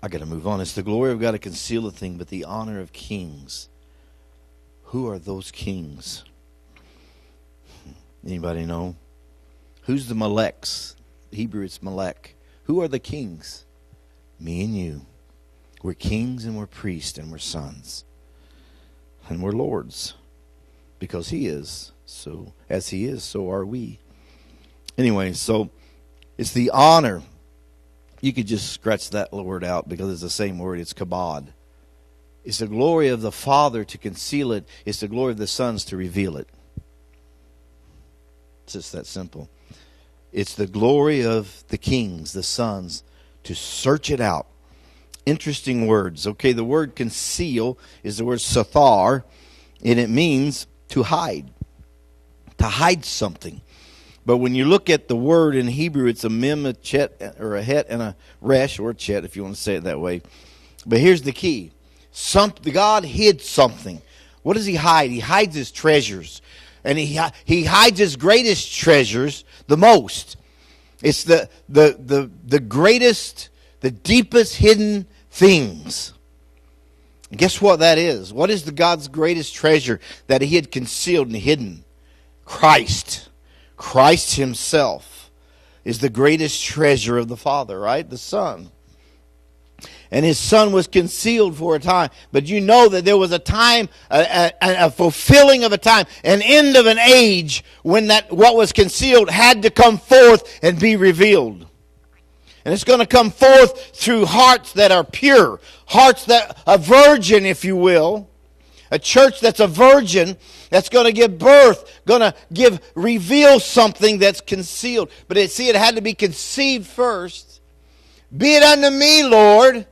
I got to move on. It's the glory of God to conceal a thing, but the honor of kings. Who are those kings? Anybody know? Who's the Meleks? Hebrew, it's Melech. Who are the kings? Me and you. We're kings and we're priests and we're sons. And we're lords. Because he is. So as he is, so are we. Anyway, so it's the honor. You could just scratch that word out because it's the same word. It's kabod. It's the glory of the Father to conceal it. It's the glory of the sons to reveal it. It's just that simple. It's the glory of the kings, the sons, to search it out. Interesting words. Okay, the word conceal is the word sathar, and it means to hide. To hide something. But when you look at the word in Hebrew, it's a mem, a chet, or a het, and a resh, or a chet, if you want to say it that way. But here's the key. God hid something. What does he hide? He hides his treasures. And he hides his greatest treasures the most. It's the greatest, the deepest hidden things. And guess what that is? What is God's greatest treasure that he had concealed and hidden? Christ. Christ himself is the greatest treasure of the Father, right? The Son. And his Son was concealed for a time. But you know that there was a time, a fulfilling of a time, an end of an age when that what was concealed had to come forth and be revealed. And it's going to come forth through hearts that are pure. Hearts that a virgin, if you will. A church that's a virgin, that's going to give birth, going to reveal something that's concealed. But it had to be conceived first. Be it unto me, Lord,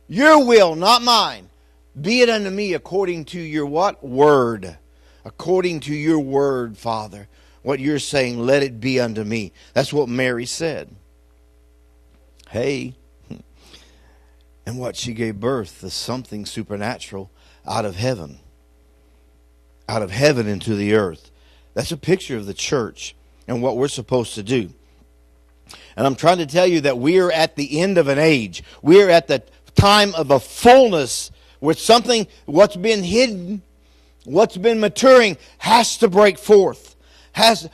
your will, not mine. Be it unto me according to your what? Word. According to your word, Father. What you're saying, let it be unto me. That's what Mary said. Hey. And what she gave birth is something supernatural out of heaven. Out of heaven into the earth. That's a picture of the church and what we're supposed to do. And I'm trying to tell you that we are at the end of an age. We are at the time of a fullness where something, what's been hidden, what's been maturing has to break forth.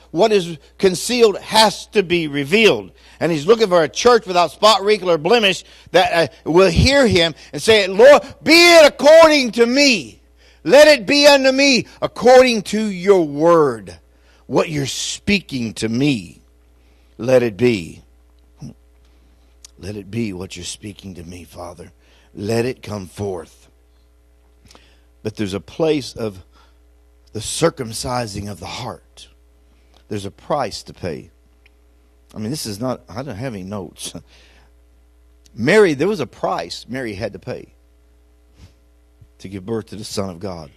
What is concealed has to be revealed. And he's looking for a church without spot, wrinkle, or blemish that will hear him and say, Lord, be it according to me. Let it be unto me according to your word. What you're speaking to me, let it be. Let it be what you're speaking to me, Father. Let it come forth. But there's a place of the circumcising of the heart. There's a price to pay. I mean, this is not, I don't have any notes. Mary, there was a price Mary had to pay to give birth to the Son of God.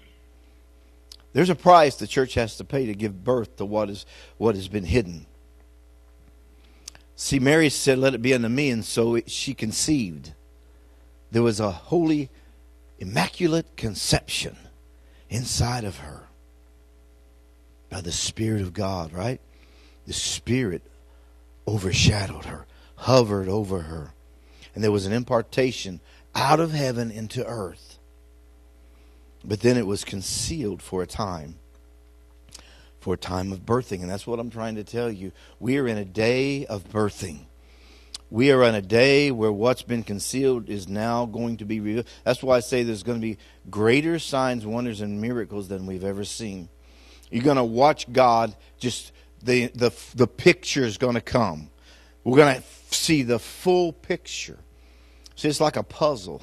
There's a price the church has to pay to give birth to what has been hidden. See, Mary said, let it be unto me, and so she conceived. There was a holy, immaculate conception inside of her by the Spirit of God, right? The Spirit overshadowed her, hovered over her. And there was an impartation out of heaven into earth. But then it was concealed for a time of birthing. And that's what I'm trying to tell you. We are in a day of birthing. We are in a day where what's been concealed is now going to be revealed. That's why I say there's going to be greater signs, wonders, and miracles than we've ever seen. You're going to watch God, just the picture is going to come. We're going to see the full picture. See, it's like a puzzle.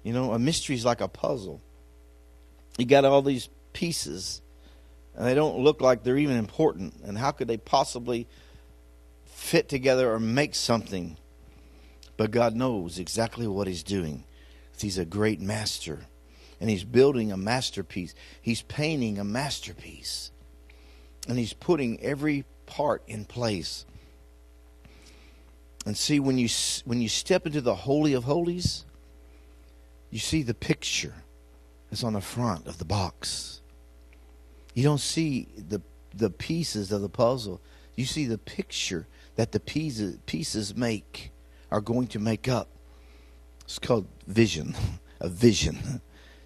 You know, a mystery is like a puzzle. You got all these pieces, and they don't look like they're even important. And how could they possibly fit together or make something? But God knows exactly what he's doing. He's a great master, and he's building a masterpiece. He's painting a masterpiece, and he's putting every part in place. And see, when you step into the Holy of Holies, you see the picture that's on the front of the box. You don't see the pieces of the puzzle. You see the picture that the pieces are going to make up. called vision. A vision.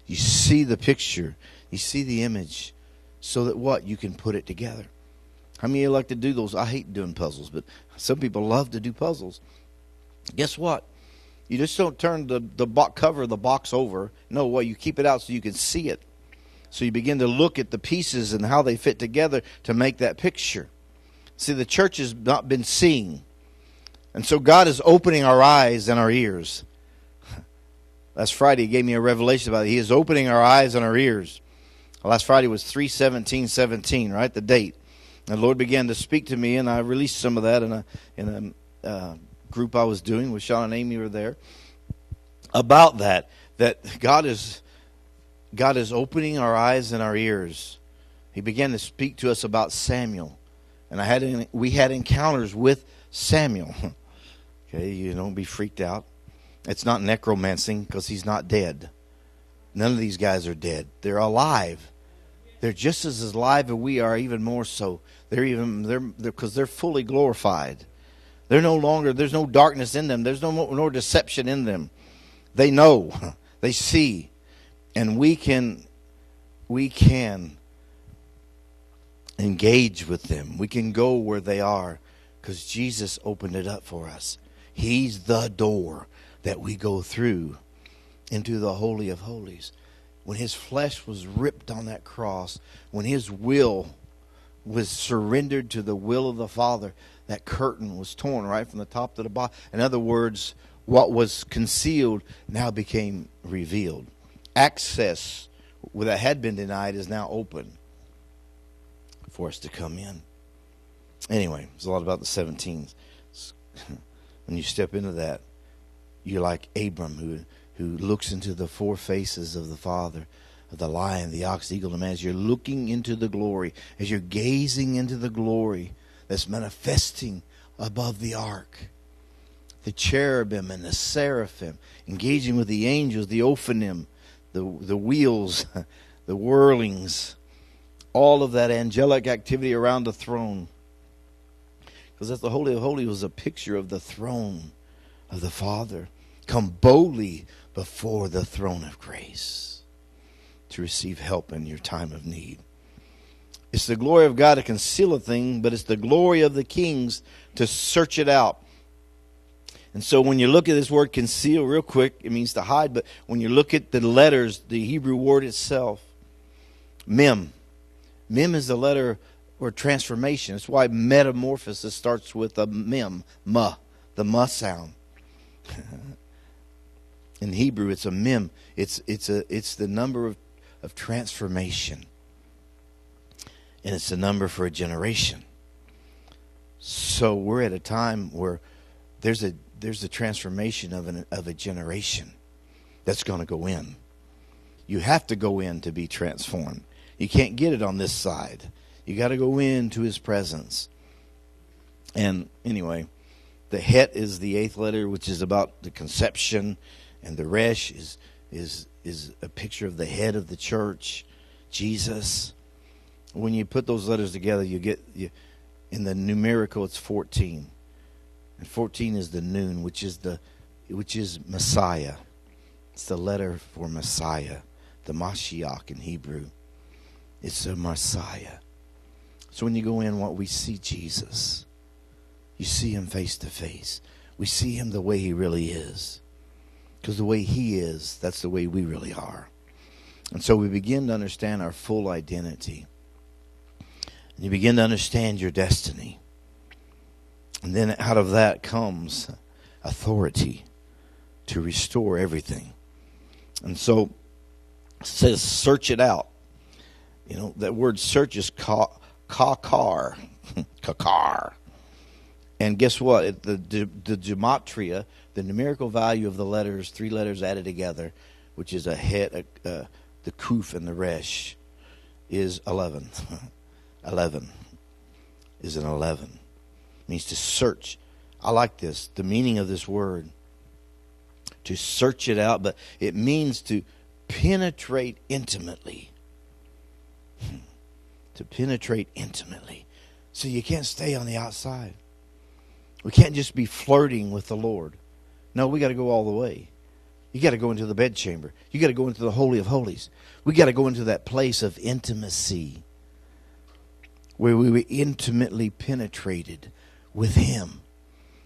You see the picture. You see the image. So that what? You can put it together. How many of you like to do those? I hate doing puzzles, but some people love to do puzzles. Guess what? You just don't turn the cover of the box over. No, well, you keep it out so you can see it. So you begin to look at the pieces and how they fit together to make that picture. See, the church has not been seeing. And so God is opening our eyes and our ears. Last Friday he gave me a revelation about it. He is opening our eyes and our ears. Last Friday was 3/17/17, right? The date. And the Lord began to speak to me, and I released some of that in a group I was doing with Sean and Amy were there. About that God is opening our eyes and our ears. He began to speak to us about Samuel. And we had encounters with Samuel. Okay, you don't be freaked out. It's not necromancing because he's not dead. None of these guys are dead. They're alive. They're just as alive as we are, even more so. They're because they're fully glorified. They're no longer. There's no darkness in them. There's no deception in them. They know. They see, and we can engage with them. We can go where they are because Jesus opened it up for us. He's the door that we go through into the Holy of Holies. When his flesh was ripped on that cross, when his will was surrendered to the will of the Father, that curtain was torn right from the top to the bottom. In other words, what was concealed now became revealed. Access that had been denied is now open for us to come in. Anyway, it's a lot about the 17s. When you step into that, you're like Abram who looks into the four faces of the Father, of the lion, the ox, the eagle, and the man. As you're looking into the glory, as you're gazing into the glory that's manifesting above the ark, the cherubim and the seraphim, engaging with the angels, the ophanim, the wheels, the whirlings, all of that angelic activity around the throne. Because that's the Holy of Holies was a picture of the throne of the Father. Come boldly before the throne of grace to receive help in your time of need. It's the glory of God to conceal a thing, but it's the glory of the kings to search it out. And so when you look at this word conceal real quick, it means to hide. But when you look at the letters, the Hebrew word itself, mem. Mem is the letter or transformation. That's why metamorphosis starts with a mem, ma, the ma sound. In Hebrew, it's a mem. It's the number of transformation, and it's the number for a generation. So we're at a time where there's a transformation of a generation that's going to go in. You have to go in to be transformed. You can't get it on this side. You got to go into his presence. And anyway, the het is the 8th letter, which is about the conception, and the resh is a picture of the head of the church, Jesus. When you put those letters together, in the numerical it's 14. And 14 is the noon, which is Messiah. It's the letter for Messiah, the Mashiach in Hebrew. It's the Messiah. So when you go in, what we see Jesus. You see him face to face. We see him the way he really is. Because the way he is, that's the way we really are. And so we begin to understand our full identity. And you begin to understand your destiny. And then out of that comes authority to restore everything. And so it says search it out. You know, that word search is kakar. Kakar. And guess what? The gematria, the numerical value of the letters, 3 letters added together, which is a het, the kuf and the resh, is 11. 11 is an 11. It means to search. I like this. The meaning of this word, to search it out, but it means to penetrate intimately. To penetrate intimately. So you can't stay on the outside. We can't just be flirting with the Lord. No, we got to go all the way. You got to go into the bedchamber. You got to go into the Holy of Holies. We got to go into that place of intimacy where we were intimately penetrated with Him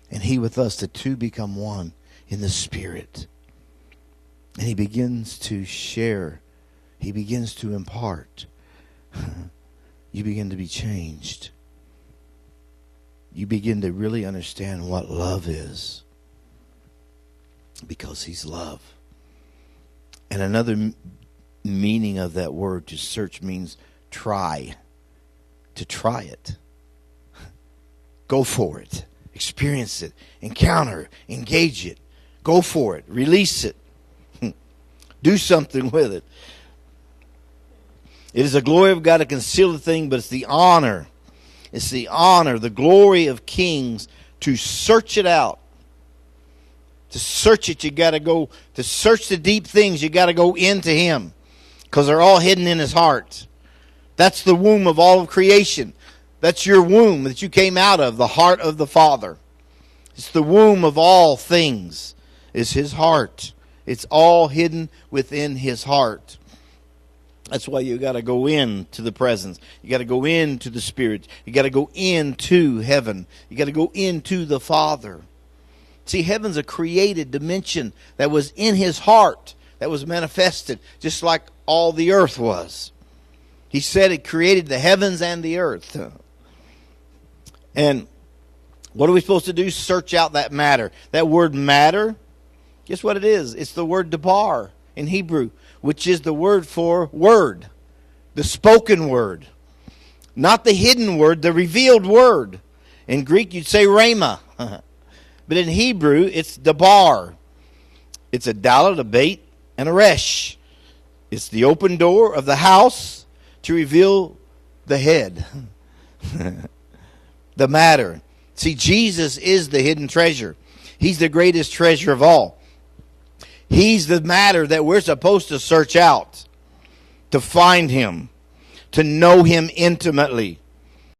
and He with us. The two become one in the Spirit. And He begins to share. He begins to impart. You begin to be changed. You begin to really understand what love is. Because He's love. And another meaning of that word to search means try. To try it. Go for it. Experience it. Encounter. Engage it. Go for it. Release it. Do something with it. It is the glory of God to conceal the thing, but it's the honor. It's the honor, the glory of kings to search it out. To search it, you got to go. To search the deep things, you got to go into Him. Because they're all hidden in His heart. That's the womb of all of creation. That's your womb that you came out of, the heart of the Father. It's the womb of all things. It's His heart. It's all hidden within His heart. That's why you got to go into the presence. You got to go into the Spirit. You got to go into heaven. You got to go into the Father. See, heaven's a created dimension that was in His heart, that was manifested, just like all the earth was. He said it created the heavens and the earth. And what are we supposed to do? Search out that matter. That word matter, guess what it is? It's the word dabar in Hebrew, which is the word for word, the spoken word. Not the hidden word, the revealed word. In Greek, you'd say rhema. But in Hebrew, it's dabar. It's a dalet, a bait, and a resh. It's the open door of the house to reveal the head. The matter. See, Jesus is the hidden treasure. He's the greatest treasure of all. He's the matter that we're supposed to search out, to find Him, to know Him intimately.